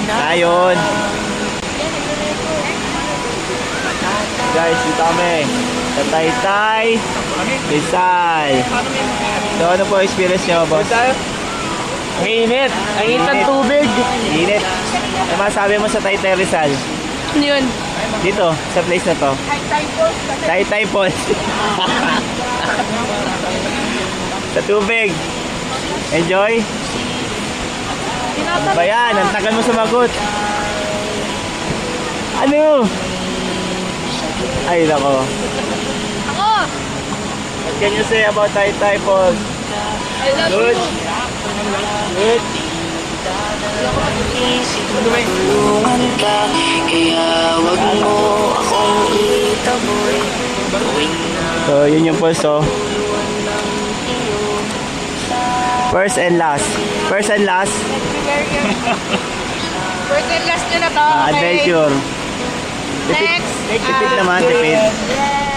Ayun. Guys, dito kami sa Taytay Rizal. So ano po experience nyo, boss? Ang init. Ang init ng tubig. Init. Ano masabi mo sa Taytay Rizal? Ano yun? Dito, sa place na to. Taytay Falls. Sa tubig. Enjoy. Ano ba yan? Ang tagal mo sumagot. Ano? Ay, nako. Ako! What can you say about Taytay Falls? I love Good. you. Good. Tulungan ka, kaya wag mo akong itaboy. So, yun yung pulso. First and last. First and last. First and last nyo na to. Okay. Adventure. Next. Tipid naman, tipid. Yes.